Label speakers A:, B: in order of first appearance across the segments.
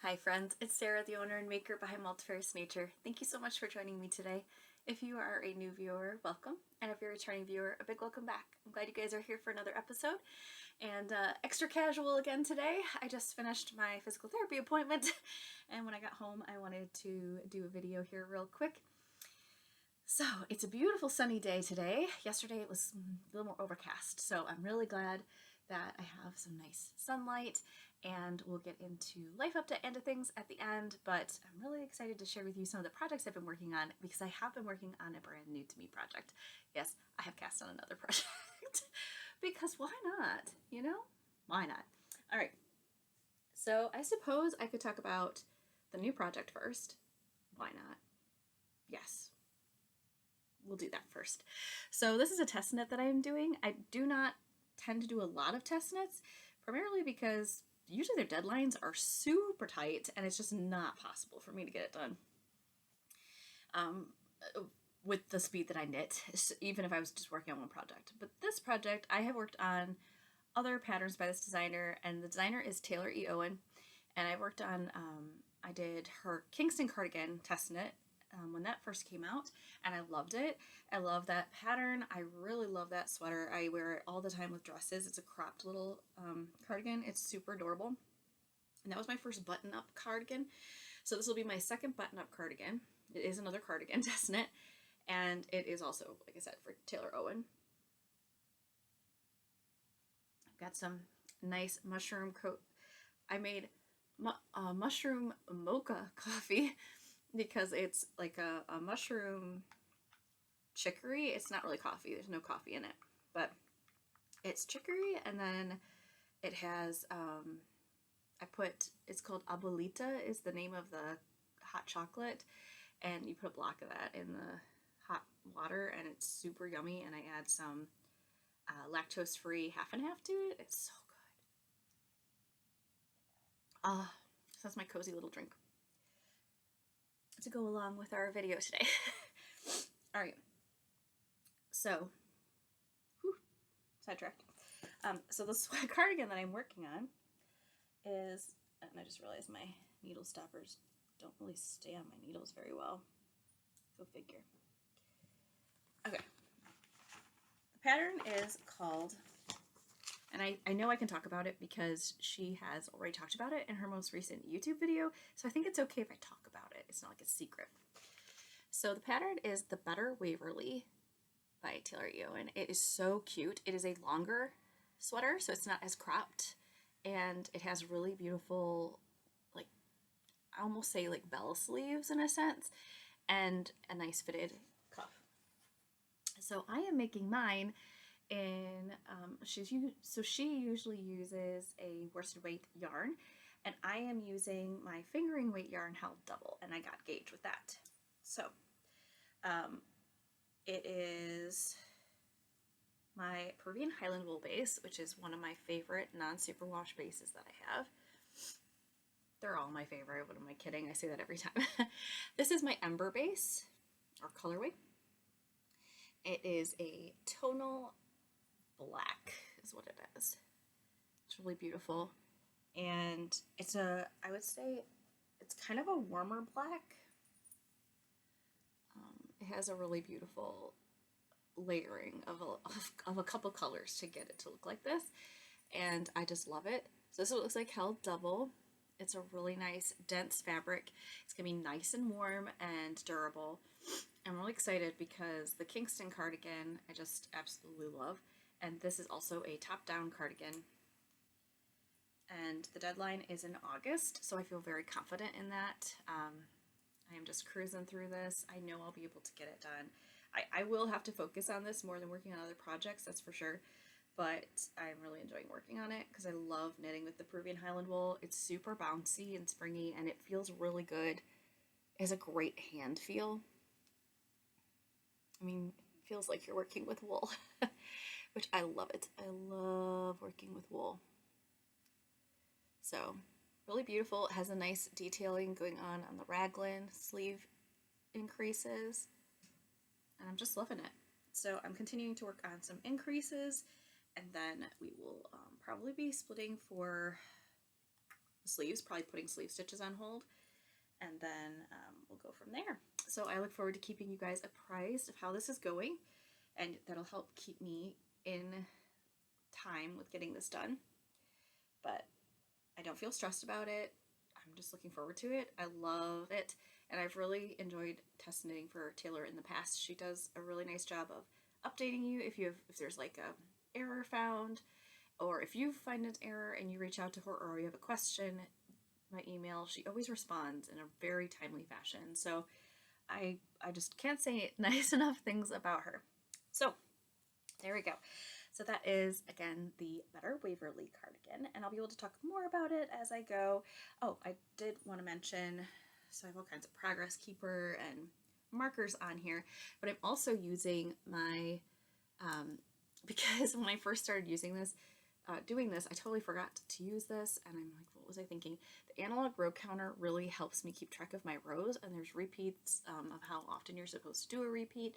A: Hi friends, it's Sarah, the owner and maker behind Multifarious Nature. Thank you so much for joining me today. If you are a new viewer, welcome. And if you're a returning viewer, a big welcome back. I'm glad you guys are here for another episode. And extra casual again today. I just finished my physical therapy appointment. And when I got home, I wanted to do a video here real quick. So it's a beautiful sunny day today. Yesterday it was a little more overcast. So I'm really glad that I have some nice sunlight, and we'll get into life update and things at the end, but I'm really excited to share with you some of the projects I've been working on because I have been working on a brand new to me project. Yes, I have cast on another project because why not? You know, why not? All right. So I suppose I could talk about the new project first. Why not? Yes. We'll do that first. So this is a test knit that I am doing. I do not tend to do a lot of test knits, primarily because usually their deadlines are super tight and it's just not possible for me to get it done with the speed that I knit, even if I was just working on one project. But this project, I have worked on other patterns by this designer, and the designer is Taylor E. Owen, and I worked on, I did her Kingston cardigan test knit when that first came out, and I loved it. I love that pattern. I really love that sweater. I wear it all the time with dresses. It's a cropped little cardigan. It's super adorable. And that was my first button-up cardigan. So this will be my second button-up cardigan. It is another cardigan test knit, and it is also, like I said, for Taylor Owen. I've got some nice mushroom coat. I made mushroom mocha coffee because it's like a mushroom chicory. It's not really coffee. There's no coffee in it, but it's chicory, and then it has, it's called Abuelita is the name of the hot chocolate, and you put a block of that in the hot water, and it's super yummy, and I add some lactose-free half and half to it. It's so good. So that's my cozy little drink to go along with our video today. All right. So, sidetracked. So this cardigan that I'm working on is, and I just realized my needle stoppers don't really stay on my needles very well. Go figure. Okay. The pattern is called, and I know I can talk about it because she has already talked about it in her most recent YouTube video, so I think it's okay if I talk about it. It's not like a secret. So the pattern is the Better Waverly by Taylor E. Owen. It is so cute. It is a longer sweater, so it's not as cropped, and it has really beautiful, like, I almost say like bell sleeves in a sense, and a nice fitted cuff. So I am making mine in, she usually uses a worsted weight yarn, and I am using my fingering weight yarn held double, and I got gauge with that. So it is my Peruvian Highland wool base, which is one of my favorite non-superwash bases that I have. They're all my favorite. What am I kidding? I say that every time. This is my Ember base, or colorway. It is a tonal black is what it is. It's really beautiful. And it's I would say it's kind of a warmer black. It has a really beautiful layering of a couple colors to get it to look like this, and I just love it. So this is what it looks like held double. It's a really nice dense fabric. It's gonna be nice and warm and durable. I'm really excited because the Kingston cardigan I just absolutely love, and this is also a top-down cardigan, and the deadline is in August, so I feel very confident in that. I am just cruising through this. I know I'll be able to get it done. I will have to focus on this more than working on other projects, that's for sure, but I'm really enjoying working on it because I love knitting with the Peruvian Highland wool. It's super bouncy and springy, and it feels really good. It has a great hand feel. I mean, it feels like you're working with wool, which I love it. I love working with wool. So, really beautiful. It has a nice detailing going on the raglan sleeve increases, and I'm just loving it. So I'm continuing to work on some increases, and then we will probably be splitting for sleeves, probably putting sleeve stitches on hold, and then we'll go from there. So I look forward to keeping you guys apprised of how this is going, and that'll help keep me in time with getting this done. But I don't feel stressed about it. I'm just looking forward to it. I love it, and I've really enjoyed test knitting for Taylor in the past. She does a really nice job of updating you if there's like a error found, or if you find an error and you reach out to her, or you have a question. My email, she always responds in a very timely fashion. So I just can't say nice enough things about her. So there we go. So that is, again, the Better Waverly cardigan, and I'll be able to talk more about it as I go. Oh, I did want to mention, so I have all kinds of progress keeper and markers on here, but I'm also using my, because when I first started using this, doing this, I totally forgot to use this, and I'm like, what was I thinking? The analog row counter really helps me keep track of my rows, and there's repeats of how often you're supposed to do a repeat.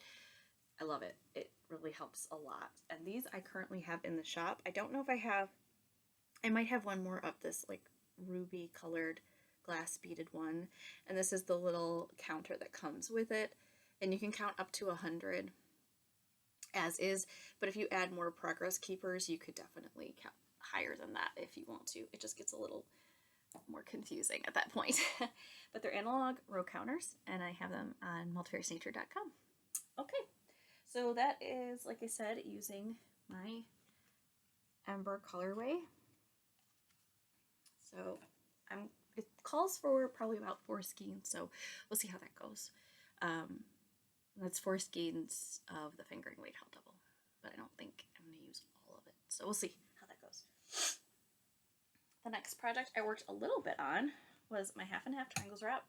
A: I love it. It really helps a lot. And these I currently have in the shop. I don't know if I might have one more of this like ruby colored glass beaded one. And this is the little counter that comes with it. And you can count up to 100 as is. But if you add more progress keepers, you could definitely count higher than that if you want to. It just gets a little more confusing at that point. But they're analog row counters, and I have them on multifariousnature.com. Okay. So that is, like I said, using my Ember colorway. So it calls for probably about 4 skeins, so we'll see how that goes. That's 4 skeins of the fingering weight held double, but I don't think I'm going to use all of it. So we'll see how that goes. The next project I worked a little bit on was my half and half triangles wrap.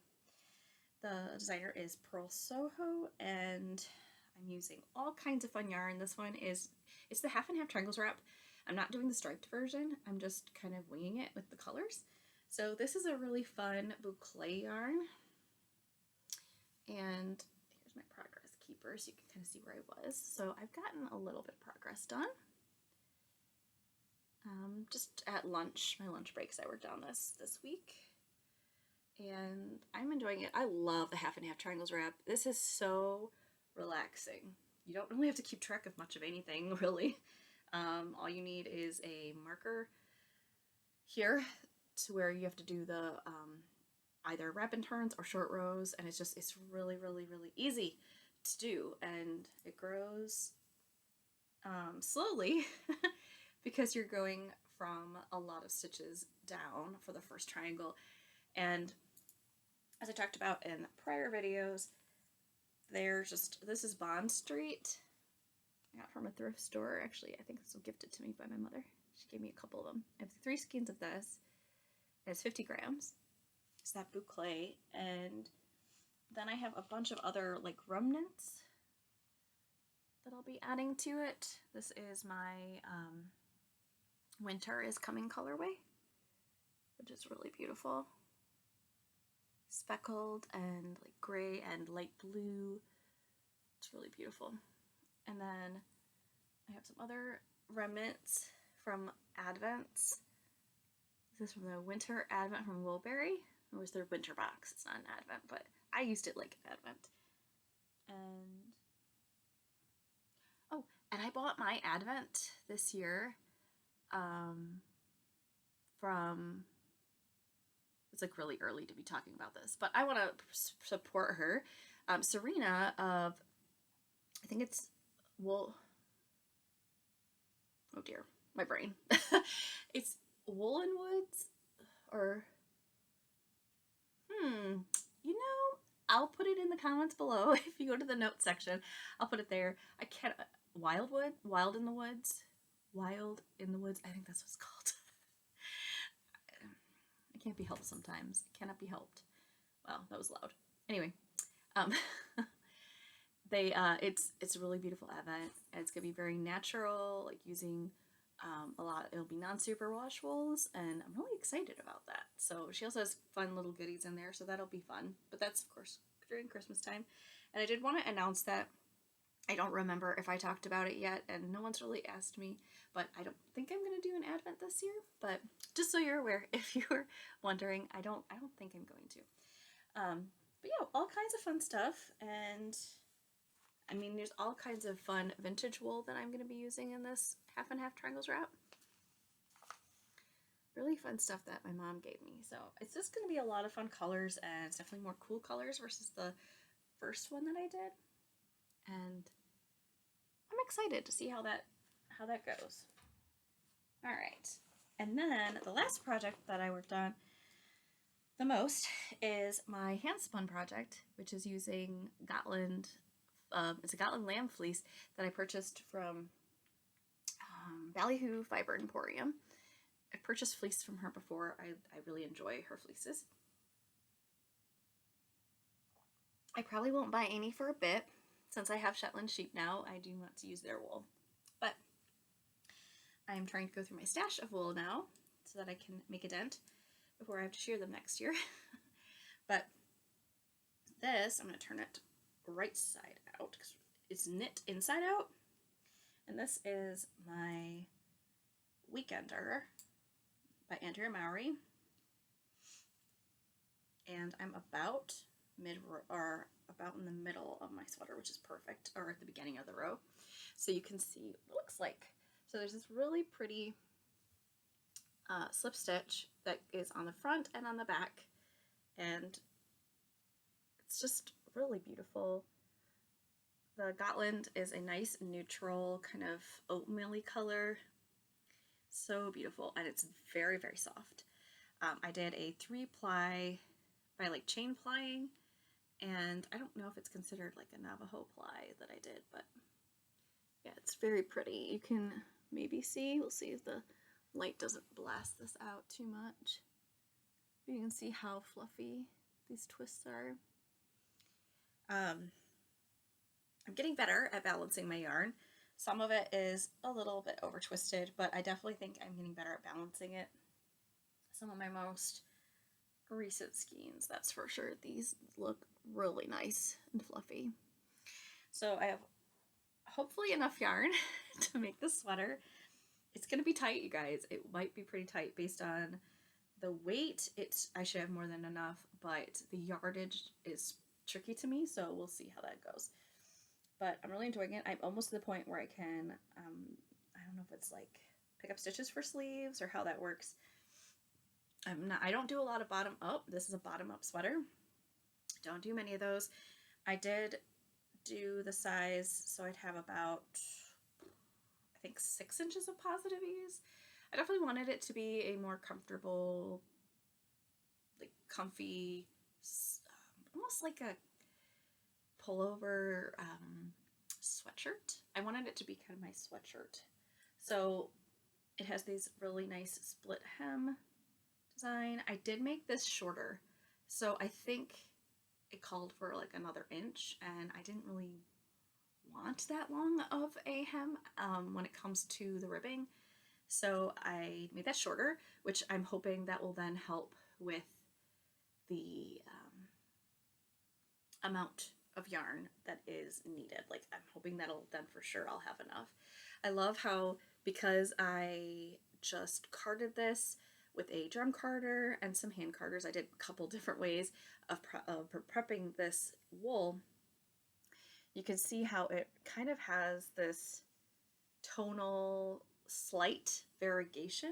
A: The designer is Pearl Soho, and I'm using all kinds of fun yarn. This one it's the half and half triangles wrap. I'm not doing the striped version. I'm just kind of winging it with the colors. So this is a really fun boucle yarn. And here's my progress keeper, so you can kind of see where I was. So I've gotten a little bit of progress done. Just at lunch, my lunch breaks, I worked on this week. And I'm enjoying it. I love the half and half triangles wrap. This is so relaxing. You don't really have to keep track of much of anything, really. All you need is a marker here to where you have to do the either wrap and turns or short rows, and it's really, really, really easy to do, and it grows slowly because you're going from a lot of stitches down for the first triangle. And as I talked about in prior videos, this is Bond Street. I got from a thrift store. Actually, I think this was gifted to me by my mother. She gave me a couple of them. I have 3 skeins of this. It's 50 grams. It's that boucle. And then I have a bunch of other like remnants that I'll be adding to it. This is my Winter is Coming colorway, which is really beautiful. Speckled and like gray and light blue. It's really beautiful. And then I have some other remnants from Advents. This is from the Winter Advent from Woolberry. It was their winter box. It's not an Advent, but I used it like an Advent. And oh, and I bought my Advent this year from, it's like really early to be talking about this, but I want to support her. Serena of, I think it's oh dear, my brain. It's Woolen Woods, or you know, I'll put it in the comments below. If you go to the notes section, I'll put it there. I can't, Wild in the Woods, I think that's what it's called. I can't be helped sometimes. It cannot be helped. Wow, that was loud. Anyway, it's a really beautiful Advent. It's gonna be very natural, like using it'll be non-super wash wools, and I'm really excited about that. So she also has fun little goodies in there, so that'll be fun. But that's, of course, during Christmas time. And I did want to announce that I don't remember if I talked about it yet, and no one's really asked me, but I don't think I'm going to do an Advent this year. But just so you're aware, if you were wondering, I don't think I'm going to. But yeah, all kinds of fun stuff, and I mean, there's all kinds of fun vintage wool that I'm going to be using in this half and half triangles wrap. Really fun stuff that my mom gave me. So it's just going to be a lot of fun colors, and it's definitely more cool colors versus the first one that I did. And I'm excited to see how that goes. All right. And then the last project that I worked on the most is my hand spun project, which is using Gotland. It's a Gotland lamb fleece that I purchased from Ballyhoo Fiber Emporium. I've purchased fleece from her before. I really enjoy her fleeces. I probably won't buy any for a bit. Since I have Shetland sheep now, I do want to use their wool. But I'm trying to go through my stash of wool now so that I can make a dent before I have to shear them next year. But this, I'm going to turn it right side out because it's knit inside out. And this is my Weekender by Andrea Mowry. And I'm about in the middle of my sweater, which is perfect, or at the beginning of the row. So you can see what it looks like. So there's this really pretty slip stitch that is on the front and on the back, and it's just really beautiful. The Gotland is a nice neutral kind of oatmeal-y color. So beautiful, and it's very, very soft. I did a 3-ply by like chain plying, and I don't know if it's considered like a Navajo ply that I did, but yeah, it's very pretty. You can maybe see, we'll see if the light doesn't blast this out too much. You can see how fluffy these twists are. I'm getting better at balancing my yarn. Some of it is a little bit over twisted, but I definitely think I'm getting better at balancing it. Some of my most recent skeins, that's for sure. These look really nice and fluffy. So I have hopefully enough yarn to make this sweater. It's going to be tight, you guys. It might be pretty tight based on the weight. I should have more than enough, but the yardage is tricky to me, so we'll see how that goes. But I'm really enjoying it. I'm almost to the point where I can, I don't know if it's like pick up stitches for sleeves or how that works. I don't do a lot of bottom up. This is a bottom up sweater. Don't do many of those. I did do the size, so I'd have about, I think, 6 inches of positive ease. I definitely wanted it to be a more comfortable, like comfy, almost like a pullover sweatshirt. I wanted it to be kind of my sweatshirt. So it has these really nice split hem design. I did make this shorter, so I think it called for like another inch, and I didn't really want that long of a hem when it comes to the ribbing. So I made that shorter, which I'm hoping that will then help with the amount of yarn that is needed. Like, I'm hoping that'll then for sure I'll have enough. I love how, because I just carded this with a drum carder and some hand carders, I did a couple different ways of prepping this wool. You can see how it kind of has this tonal slight variegation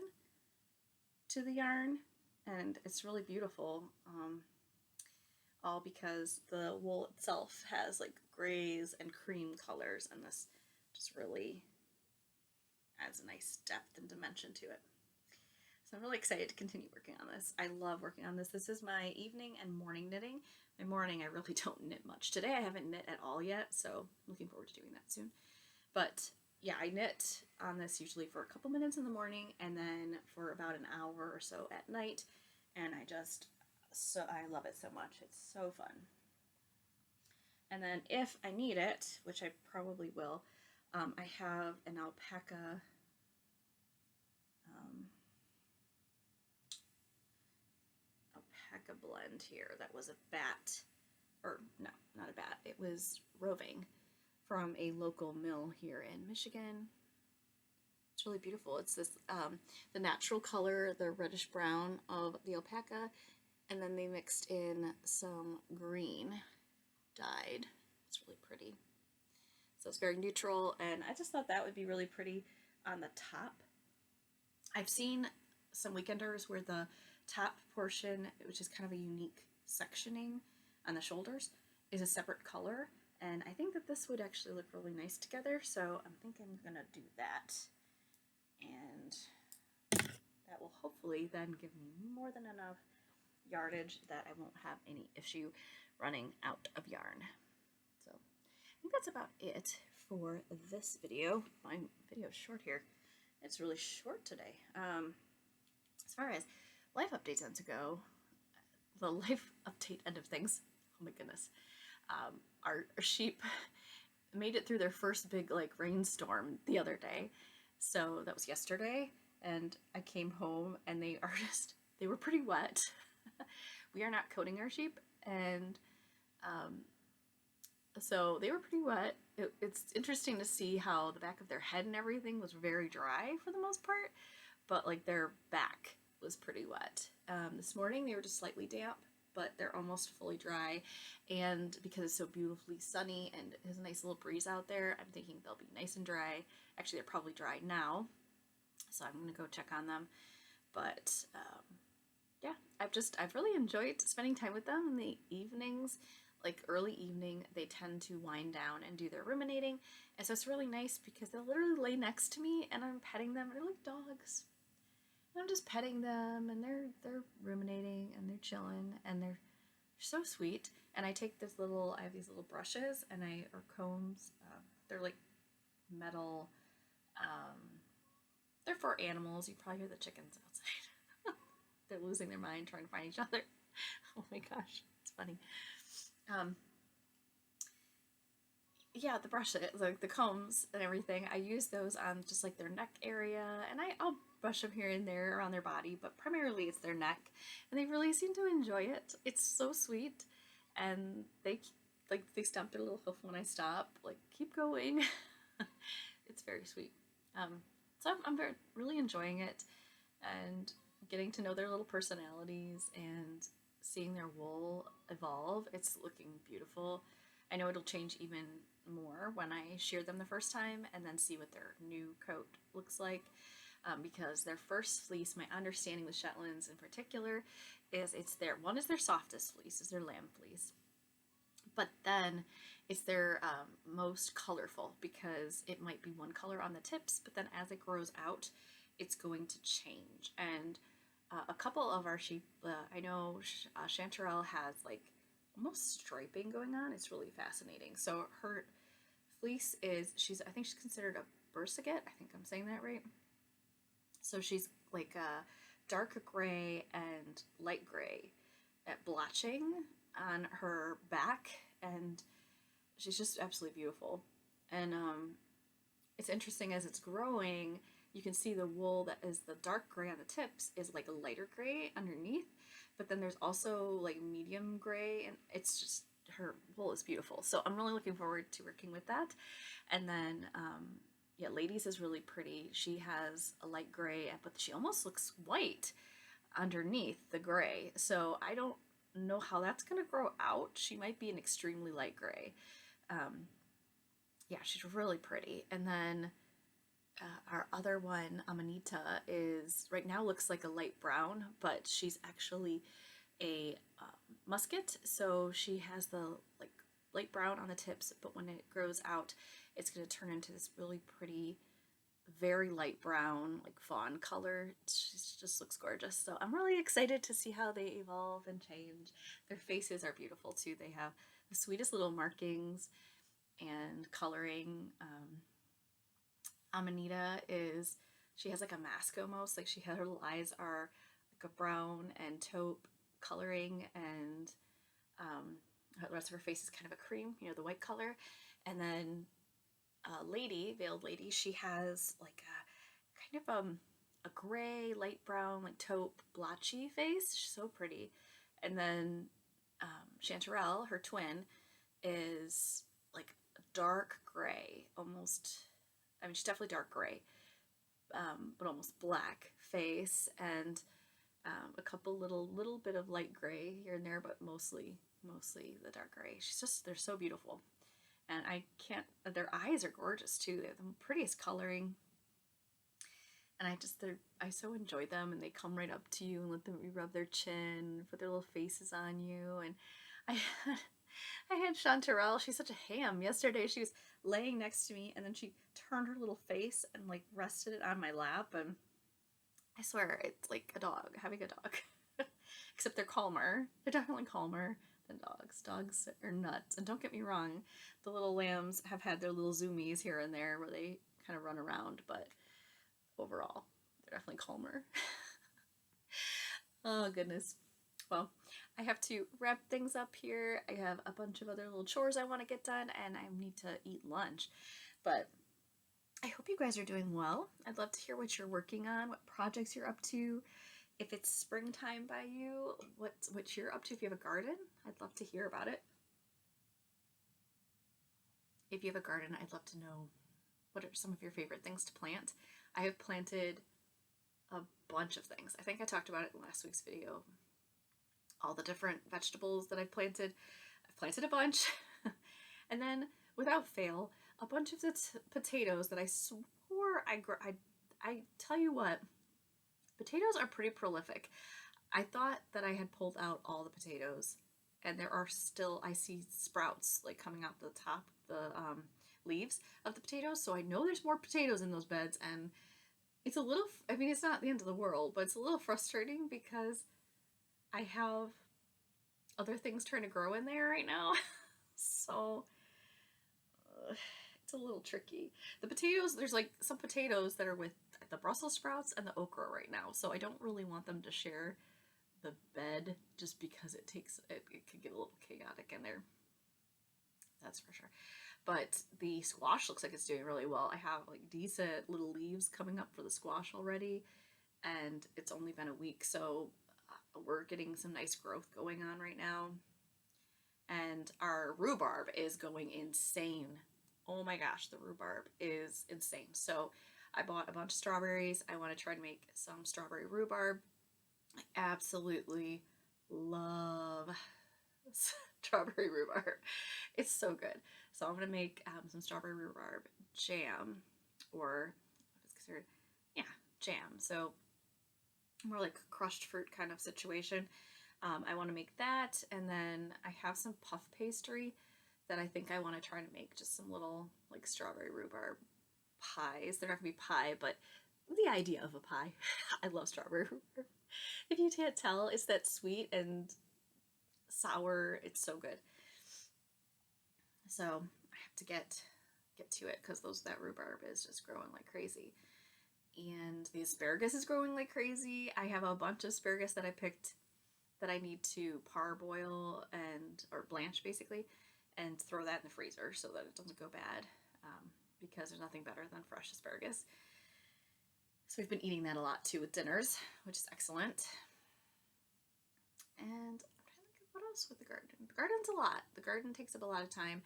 A: to the yarn, and it's really beautiful. All because the wool itself has like grays and cream colors, and this just really adds a nice depth and dimension to it. So I'm really excited to continue working on this. I love working on this. This is my evening and morning knitting. My morning, I really don't knit much. Today I haven't knit at all yet, so looking forward to doing that soon. But yeah, I knit on this usually for a couple minutes in the morning and then for about an hour or so at night. And I love it so much. It's so fun. And then if I need it, which I probably will, I have an alpaca blend here that was a bat, or no, not a bat, it was roving from a local mill here in Michigan. It's really beautiful. It's this, the natural color, the reddish brown of the alpaca, and then they mixed in some green dyed. It's really pretty. So it's very neutral, and I just thought that would be really pretty on the top. I've seen some weekenders where the top portion, which is kind of a unique sectioning on the shoulders, is a separate color, and I think that this would actually look really nice together, so I'm thinking I'm gonna do that, and that will hopefully then give me more than enough yardage that I won't have any issue running out of yarn. So I think that's about it for this video. My video is short here. It's really short today. As far as life updates tend to go, the life update end of things, oh my goodness, our sheep made it through their first big rainstorm the other day. So that was yesterday, and I came home and they were pretty wet. We are not coating our sheep, and so they were pretty wet. It's interesting to see how the back of their head and everything was very dry for the most part, but their back was pretty wet. This morning they were just slightly damp, but they're almost fully dry, and because it's so beautifully sunny and there's a nice little breeze out there, I'm thinking they'll be nice and dry. Actually, they're probably dry now, so I'm gonna go check on them. But yeah, I've really enjoyed spending time with them in the evenings. Early evening, they tend to wind down and do their ruminating, and so it's really nice because they'll literally lay next to me and I'm petting them. They're like dogs, and I'm just petting them, and they're ruminating and they're chilling, and they're so sweet. And I have these little brushes or combs. They're like metal. They're for animals. You probably hear the chickens outside. They're losing their mind trying to find each other. Oh my gosh, it's funny. Yeah, the brushes, the combs and everything, I use those on just their neck area, and I'll brush them here and there around their body, but primarily it's their neck, and they really seem to enjoy it. It's so sweet, and they stomp their little hoof when I stop, keep going. It's very sweet. So I'm really enjoying it, and getting to know their little personalities and seeing their wool evolve. It's looking beautiful. I know it'll change even more when I shear them the first time and then see what their new coat looks like, because their first fleece, my understanding with Shetlands in particular, is one is their softest fleece, is their lamb fleece, but then it's their most colorful, because it might be one color on the tips, but then as it grows out, it's going to change. And a couple of our sheep, I know Chanterelle has almost striping going on. It's really fascinating. So her fleece I think she's considered a Bursaget. I think I'm saying that right. So she's a dark gray and light gray at blotching on her back, and she's just absolutely beautiful. And it's interesting, as it's growing, you can see the wool that is the dark gray on the tips is a lighter gray underneath, but then there's also medium gray, and it's just, her wool is beautiful. So I'm really looking forward to working with that. And then yeah, Ladies is really pretty. She has a light gray, but she almost looks white underneath the gray, so I don't know how that's gonna grow out. She might be an extremely light gray. Yeah, she's really pretty. And then our other one, Amanita, is right now looks like a light brown, but she's actually a musket, so she has the light brown on the tips, but when it grows out, it's going to turn into this really pretty, very light brown, fawn color. She just looks gorgeous. So I'm really excited to see how they evolve and change. Their faces are beautiful too. They have the sweetest little markings and coloring. Amanita she has a mask almost, her little eyes are a brown and taupe coloring, and the rest of her face is kind of a cream, the white color. And then Veiled Lady, she has a kind of a gray, light brown, taupe, blotchy face. She's so pretty. And then Chanterelle, her twin, is dark gray, almost, I mean, she's definitely dark gray, but almost black face, and a couple little bit of light gray here and there, but mostly the dark gray. They're so beautiful. And their eyes are gorgeous too. They have the prettiest coloring. And I so enjoy them, and they come right up to you and let you rub their chin, put their little faces on you. And I had Chanterelle. She's such a ham. Yesterday she was laying next to me, and then she turned her little face and like rested it on my lap, and I swear it's like a dog, having a dog. Except they're calmer. They're definitely calmer than dogs. Dogs are nuts. And don't get me wrong, the little lambs have had their little zoomies here and there where they kind of run around, but overall, they're definitely calmer. Oh, goodness. Well, I have to wrap things up here. I have a bunch of other little chores I want to get done, and I need to eat lunch. But I hope you guys are doing well. I'd love to hear what you're working on, what projects you're up to. If it's springtime by you, what you're up to. If you have a garden, I'd love to hear about it. If you have a garden, I'd love to know what are some of your favorite things to plant. I have planted a bunch of things. I think I talked about it in last week's video. All the different vegetables that I've planted. I've planted a bunch. And then, without fail, a bunch of the potatoes that I swore I tell you what, potatoes are pretty prolific. I thought that I had pulled out all the potatoes, and there are still, I see sprouts like coming out the top, the leaves of the potatoes, so I know there's more potatoes in those beds, and it's a little, I mean, it's not the end of the world, but it's a little frustrating because I have other things trying to grow in there right now. So it's a little tricky. The potatoes, there's like some potatoes that are with the Brussels sprouts and the okra right now, so I don't really want them to share the bed just because it could get a little chaotic in there. That's for sure. But the squash looks like it's doing really well. I have like decent little leaves coming up for the squash already, and it's only been a week, so we're getting some nice growth going on right now. And our rhubarb is going insane. Oh my gosh, the rhubarb is insane. So I bought a bunch of strawberries. I want to try to make some strawberry rhubarb. I absolutely love strawberry rhubarb. It's so good. So I'm going to make some strawberry rhubarb jam, or what is considered, jam. So more like crushed fruit kind of situation. I want to make that, and then I have some puff pastry that I think I want to try to make just some little like strawberry rhubarb pies. They're not going to be pie, but the idea of a pie. I love strawberry rhubarb. If you can't tell, it's that sweet and sour. It's so good. So I have to get to it because that rhubarb is just growing like crazy. And the asparagus is growing like crazy. I have a bunch of asparagus that I picked that I need to parboil or blanch basically, and throw that in the freezer so that it doesn't go bad, because there's nothing better than fresh asparagus. So we've been eating that a lot too with dinners, which is excellent. And I'm trying to think what else with the garden. The garden's a lot. The garden takes up a lot of time.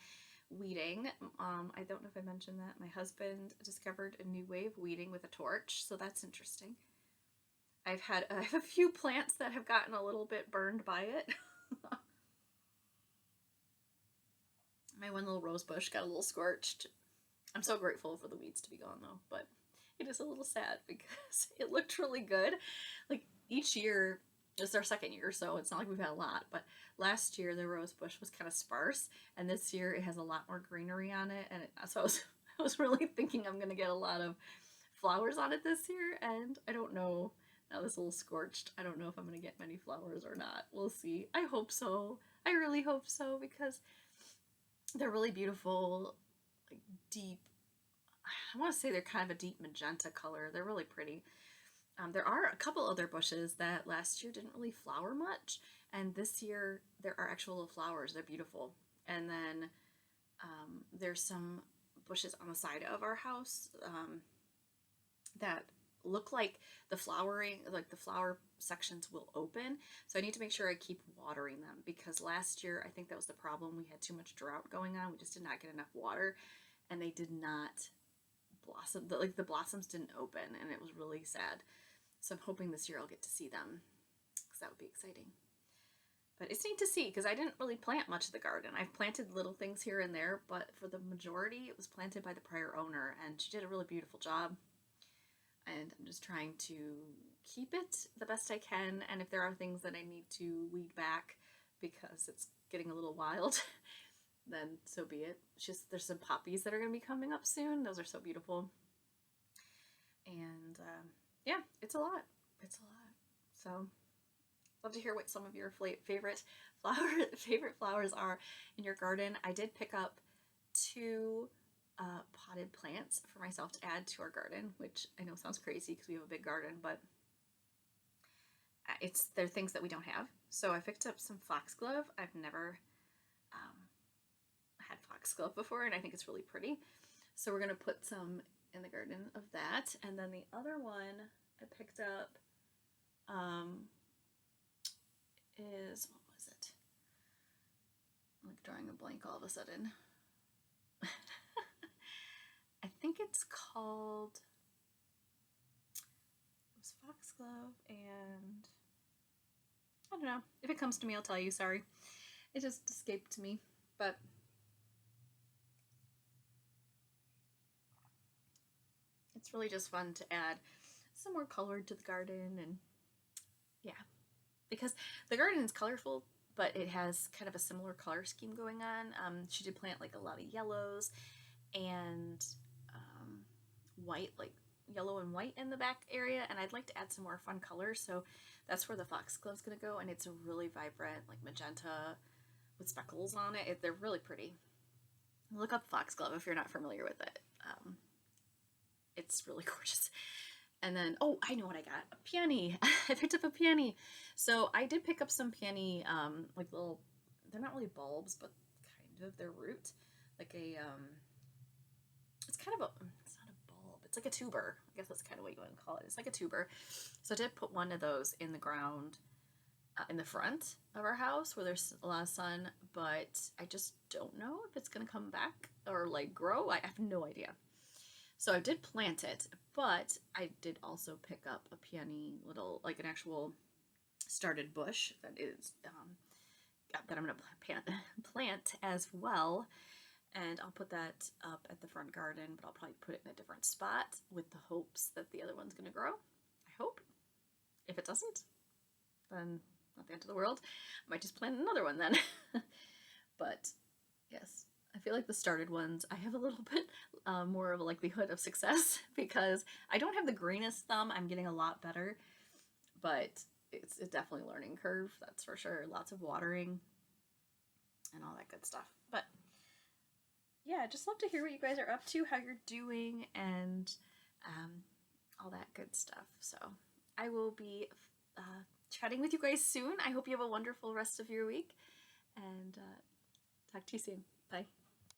A: Weeding. I don't know if I mentioned that. My husband discovered a new way of weeding with a torch, so that's interesting. I have a few plants that have gotten a little bit burned by it. My one little rose bush got a little scorched. I'm so grateful for the weeds to be gone though, but it is a little sad because it looked really good. Like each year, it's our second year, so it's not like we've had a lot, but last year the rose bush was kind of sparse, and this year it has a lot more greenery on it, and so I was really thinking I'm going to get a lot of flowers on it this year, and I don't know. Now this little scorched, I don't know if I'm going to get many flowers or not. We'll see. I hope so. I really hope so, because they're really beautiful, like deep, I want to say they're kind of a deep magenta color. They're really pretty. There are a couple other bushes that last year didn't really flower much, and this year there are actual little flowers. They're beautiful. And then there's some bushes on the side of our house that look like the flowering, like the flower sections will open. So I need to make sure I keep watering them, because last year I think that was the problem. We had too much drought going on. We just did not get enough water, and they did not blossom. Like the blossoms didn't open, and it was really sad. So I'm hoping this year I'll get to see them, because that would be exciting. But it's neat to see, because I didn't really plant much of the garden. I've planted little things here and there, but for the majority, it was planted by the prior owner, and she did a really beautiful job. And I'm just trying to keep it the best I can. And if there are things that I need to weed back because it's getting a little wild, then so be it. It's just, there's some poppies that are going to be coming up soon. Those are so beautiful. And yeah, it's a lot. It's a lot. So love to hear what some of your favorite flowers are in your garden. I did pick up 2 potted plants for myself to add to our garden, which I know sounds crazy because we have a big garden, but they're things that we don't have. So I picked up some foxglove. I've never had foxglove before, and I think it's really pretty. So we're going to put some in the garden of that. And then the other one I picked up is, what was it? I'm like drawing a blank all of a sudden. I think it's called, it was foxglove, and I don't know. If it comes to me, I'll tell you. Sorry. It just escaped me. But it's really just fun to add some more color to the garden. And yeah, because the garden is colorful, but it has kind of a similar color scheme going on. She did plant like a lot of yellows and white, like yellow and white in the back area, and I'd like to add some more fun colors, so that's where the foxglove's gonna go. And it's a really vibrant, like magenta with speckles on it. They're really pretty. Look up foxglove if you're not familiar with it. It's really gorgeous. And then, oh, I know what I got. A peony. I picked up a peony. So I did pick up some peony, like little, they're not really bulbs, but kind of their root. Like a, it's kind of a, it's not a bulb. It's like a tuber. I guess that's kind of what you want to call it. It's like a tuber. So I did put one of those in the ground in the front of our house where there's a lot of sun, but I just don't know if it's going to come back or like grow. I have no idea. So I did plant it, but I did also pick up a peony, little, like an actual started bush that is, that I'm going to plant as well. And I'll put that up at the front garden, but I'll probably put it in a different spot with the hopes that the other one's going to grow. I hope. If it doesn't, then not the end of the world. I might just plant another one then. But yes, I feel like the started ones, I have a little bit more of a likelihood of success because I don't have the greenest thumb. I'm getting a lot better, but it's definitely a learning curve. That's for sure. Lots of watering and all that good stuff. But yeah, just love to hear what you guys are up to, how you're doing, and all that good stuff. So I will be chatting with you guys soon. I hope you have a wonderful rest of your week, and talk to you soon. Bye.